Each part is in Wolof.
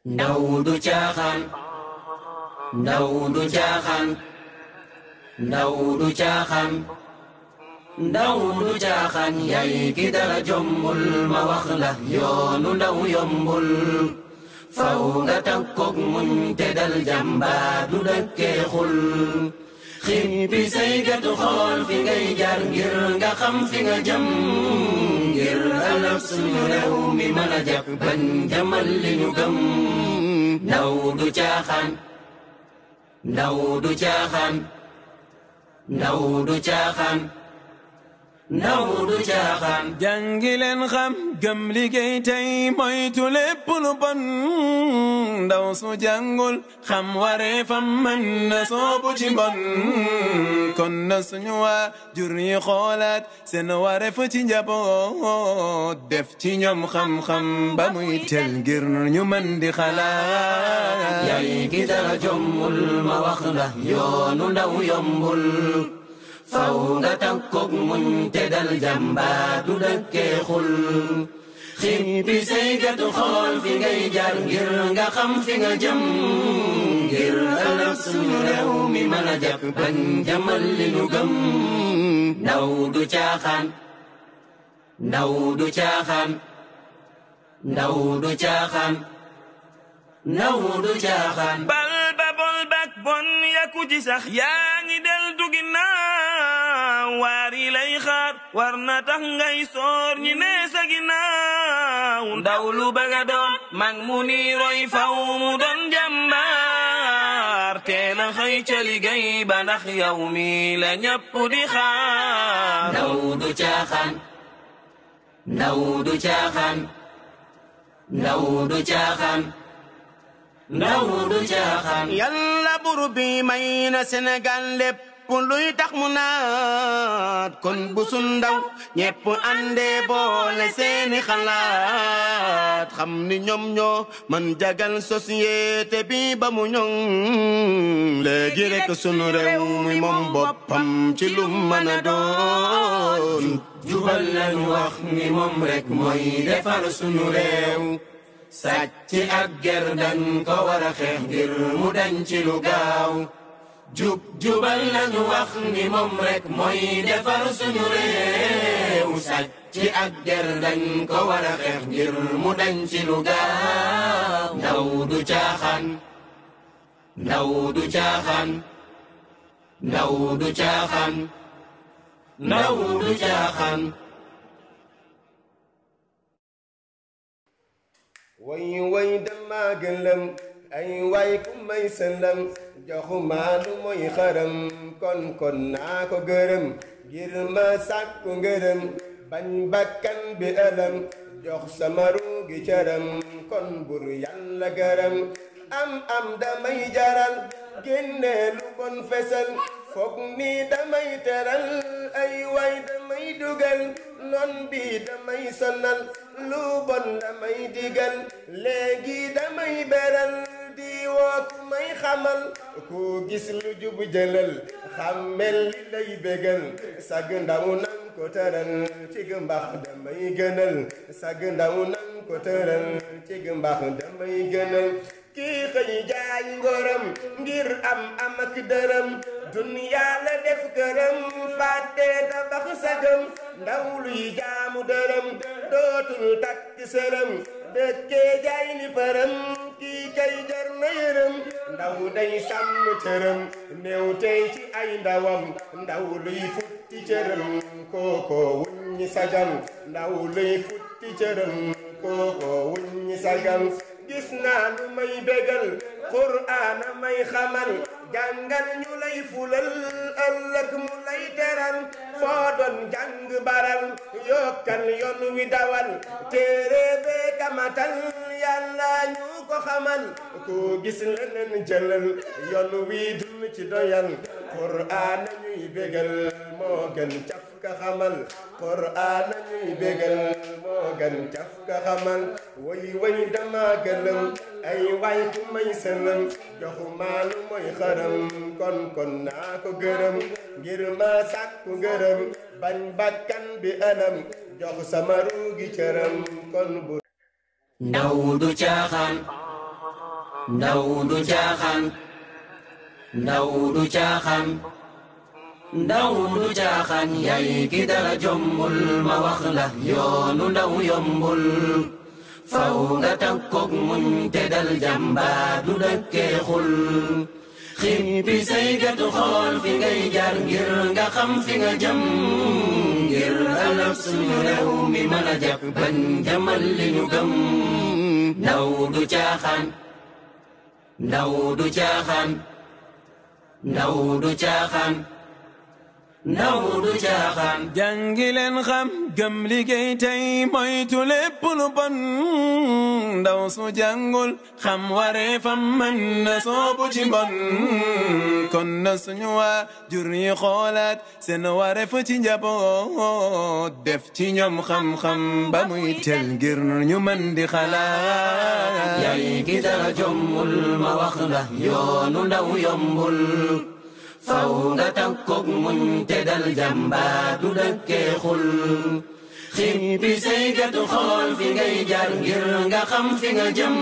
ndaw du caaxaan ndaw du caaxaan ndaw du caaxaan ndaw du caaxaan yaay ki dara jombul ma wax la yoonu ndaw yombul faw nga takkook muñ te dal jàmbaar du dëkkee xul xippi say gatu xool fi ngay jaar ngir nga xam fi nga jëm ngir ëllëg suñu réew mi mën a jàpp bañ jamal li ñu gëm ndaw du caaxaan ndaw du caaxaan ndaw du caaxaan ndaw du caaxaan jàngi leen xam gëm liggéey tey moytu lépp lu bon ndaw su jàngul xam wareefam mën na soobu ci mbon kon na suñu waajur yi xoolaat seen wareef ci njaboot def ci ñoom xam-xam ba muy tel ngir ñu mën di xalaat yaay ki dara jombul ma wax la yoonu ndaw yombul faw nga takkook muñ te dal jàmbaar du dëkkee xul xippi say gatu xool fi ngay jaar ngir nga xam fi nga jëm ngir ëllëg suñu réew mi mën a jàpp bañ jamal li ñu gëm ndaw du caaxaan ndaw du caaxaan ndaw du caaxaan ndaw du caaxaan bal ba bol bak bon yaku ci sax yaa ngi del du ginnaaw waar yi lay xaar war na tax ngay soor ñi ne sa ginnaaw ndaw lu bëgg a doon mag mu ni roy faw mu doon jàmbaar teel a xëy ca liggéey ba ndax yow mi la ñëpp di xaar ndaw du caaxaan ndaw du caaxaan ndaw du caaxaan ndaw du caaxaan yàlla buru bi may na Sénégal lépp luy tax mu naat kon bu su ndaw ñépp àndee boole seeni xalaat xam ni ñoom ñoo man jagal société bi ba mu ñoŋ léegi rek sunu réew mi moom boppam ci lu mën a doon jubal lañu wax ni moom rek mooy defar sunu réew sàcc ak ger dañ ko war a xeex ngir mu dañ ci lu gaaw jubal lañu wax ni moom rek mooy defar suñu réew sàcc ak ger dañ ko war a xeex ngir mu dañ ci lu gaaw ndaw du caaxaan ndaw du caaxaan ndaw du caaxaan ndaw du caaxaan way dama gëlëm ay way ku may sëndam joxuma lu mooy xaram kon naa ko gërëm ngir ma sàkku ngërëm bañ bakkan bi ëlëm jox sama ruugi cëram kon bur yàlla gërëm am damay jaral génne lu bon fesal foog ni damay teral ay way damay dugal non bi damay sonal lu bon damay digal léegi damay beral di woo ku may xamal ku gis lu jub jëlal xammel li lay bégal sag ndaw nan ko tëral ci mbax damay gënal sag ndaw nan ko tëral ci mbax damay gënal kii xëy jaay ngoram ngir am ak dërëm duniya la def këram fàtte tabax sagam ndaw luy jaamu dërëm dootul takk sërëm dëkkee jaay ni përëm kii kay jar na yërëm ndaw day sàmm cërëm néew tey ci ay ndawam ndaw luy futti cërëm kooko wuññi sagam ndaw luy futti cërëm kooko wuññi sagam gis naa lu may bégal Qur'aan may xamal jàngal ñu lay fulal ëllëg mu lay teral foo doon jàng baral yokkal yoon wi dawal téere bee kamatal yàlla ñu ko xamal ku gis leneen jëlal yoon wi dul ci doyal Qur'aan ñuy bégal moo gën caf ka xamal Qur'aan ñuy bégal moo gën caf ka xamal way dama gëlëm ay way ku may sëlëm joxuma lu mooy xaram kon naa ko gërëm ngir ma sàkku ngërëm bañ bakkan bi ëlëm jox sama ruugi cëram kon bu ndaw du caaxaan ndaw du caaxaan ndaw du caaxaan ndaw du caaxaan yaay ki dara jombul ma wax la yoonu ndaw yombul faw nga takkook muñ te dal jàmbaar du dëkkee xul xippi say gëtu xool fi ngay jaar ngir nga xam fi nga jëm ngir ëllëg suñu réew mi mën a jag bañ jamal li ñu gëm ndaw du caaxaan ndaw du caaxaan ndaw du caaxaan ndaw du caaxaan jàngi leen xam gëm liggéey tey moytu lépp lu bon ndaw su jàngul xam wareefam mën na soobu ci mbon kon na suñu waajur yi xoolaat seen wareef ci njaboot def ci ñoom xam-xam ba muy tel ngir ñu mën di xalaat yaay ki dara jombul ma wax la yoonu ndaw yombul faw nga takkook muñ te dal jàmbaar du dëkkee xul xippi say gëtu xool fi ngay jaar ngir nga xam fi nga jëm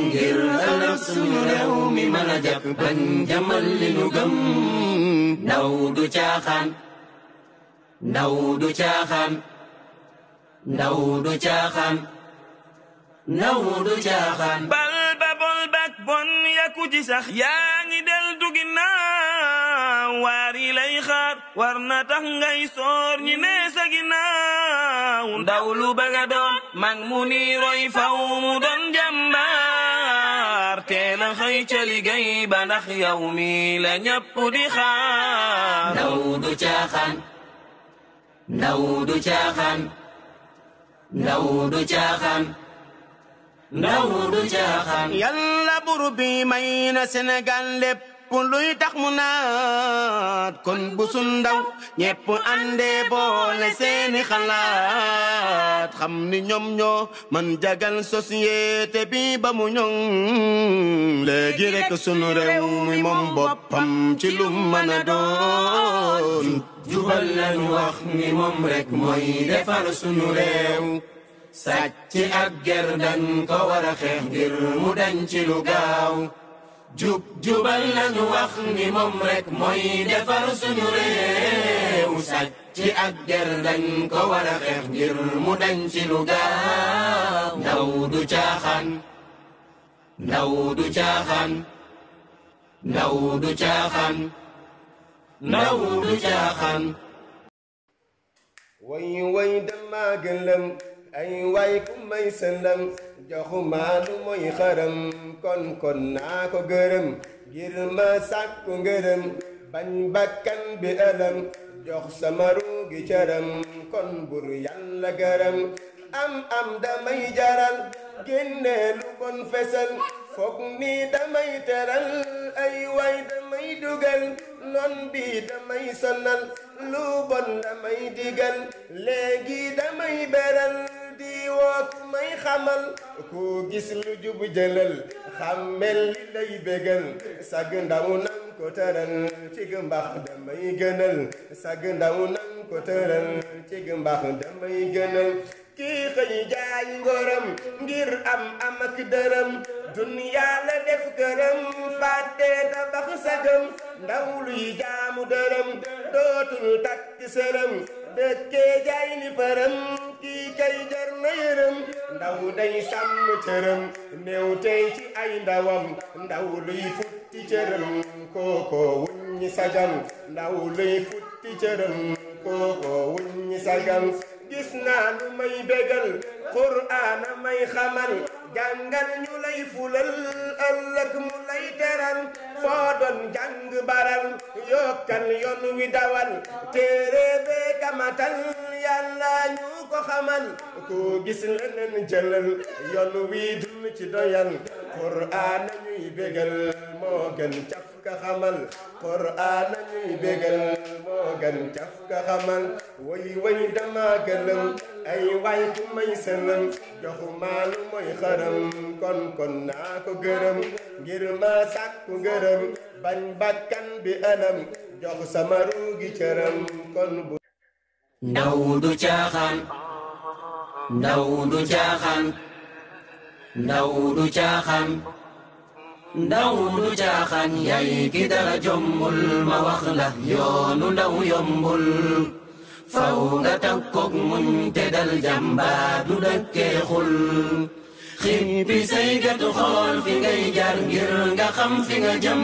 ngir ëllëg suñu réew mi mën a jag bañ jamal li ñu gëm ndaw du caaxaan ndaw du caaxaan ndaw du caaxaan ndaw du caaxaan bal ba bol bak bon yaku ci sax yaa ngi del du ginnaaw waar yi lay xaar war na tax ngay soor ñi ne sa ginnaaw ndaw lu bëgg a doon mag mu ni roy faw mu doon jàmbaar teel a xëy ca liggéey ba ndax yow mi la ñëpp di xaar ndaw du caaxaan ndaw du caaxaan ndaw du caaxaan ndaw du caaxaan yàlla buru bi may na Sénégal lépp luy tax mu naat kon bu su ndaw ñépp àndee boole seeni xalaat xam ni ñoom ñoo man jagal société bi ba mu ñoŋ léegi rek sunu réew muy moom boppam ci lu mën a doon jubal lañu wax ni moom rek mooy defar sunu réew sàcc ak ger dañ ko war a xeex ngir mu dañ ci lu gaaw jubal lañu wax ni moom rek mooy defar suñu réew sàcc ak ger dañ ko war a xeex ngir mu dañ ci lu gaaw ndaw du caaxaan ndaw du caaxaan ndaw du caaxaan ndaw du caaxaan way way dama gëlëm ay way ku may sëndam joxuma lu mooy xaram kon naa ko gërëm ngir ma sàkku ngërëm bañ bakkan bi ëlëm jox sama ruugi cëram kon bur yàlla gërëm am damay jaral génne lu bon fesal foog ni damay teral ay way damay dugal non bi damay sonal lu bon damay digal léegi damay beral di woo ku may xamal ku gis lu jub jëlal xammel li lay bégal sag ndaw nan ko tëral ci mbax damay gënal sag ndaw nan ko tëral ci mbax damay gënal kii xëy jaay ngoram ngir am ak dërëm duniya la def këram fàtte tabax sagam ndaw luy jaamu dërëm dootul takk sërëm dëkkee jaay ni përëm kii kay jar na yërëm ndaw day sàmm cërëm néew tey ci ay ndawam ndaw luy futti cërëm kooko wuññi sagam ndaw luy futti cërëm kooko wuññi sagam gis naa lu may bégal Qur'aana may xamal jàngal ñu lay fulal ëllëg mu lay teral foo doon jàng baral yokkal yoon wi dawal téere bee kamatal yàlla ñu ko xamal ku gis leneen jëlal yoon wi dum ci doyal Qur'aana ñuy bégal moo gën caf ka xamal Qur'aana ñuy bégal moo gën caf ka xamal way dama gëlëm ay way ku may sëlëm joxuma lu mooy xaram kon naa ko gërëm ngir ma sàkku ngërëm bañ bakkan bi ëlëm jox sama ruugi cëram kon bu ndaw du caaxaan ndaw du caaxaan ndaw du caaxaan ndaw du caaxaan yay ki dara jombul ma wax la yoonu ndaw yombul faw nga takkook muñ te dal jàmbaar du dëkkee xul xippi say gatu xool fi ngay jaar ngir nga xam fi nga jëm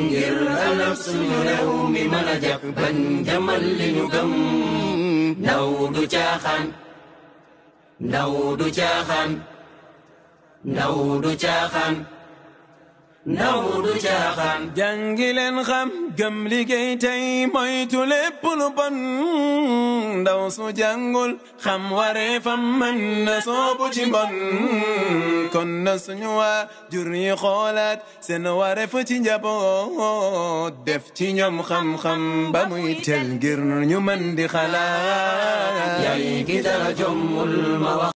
ngir ëllëg suñu réew mi mën a jag bañ jëmal li ñu gëm ndaw du caaxaan ndaw du caaxaan ndaw du caaxaan ndaw du caaxaan jàngi leen xam gëm liggéey tey moytu lépp lu bon ndaw su jàngul xam wareefam mën na soobu ci mbon kon na suñu waajur yi xoolaat seen wareef ci njaboot def ci ñoom xam-xam ba muy tel ngir ñu mën di xalaat yay ki dara jombul ma wax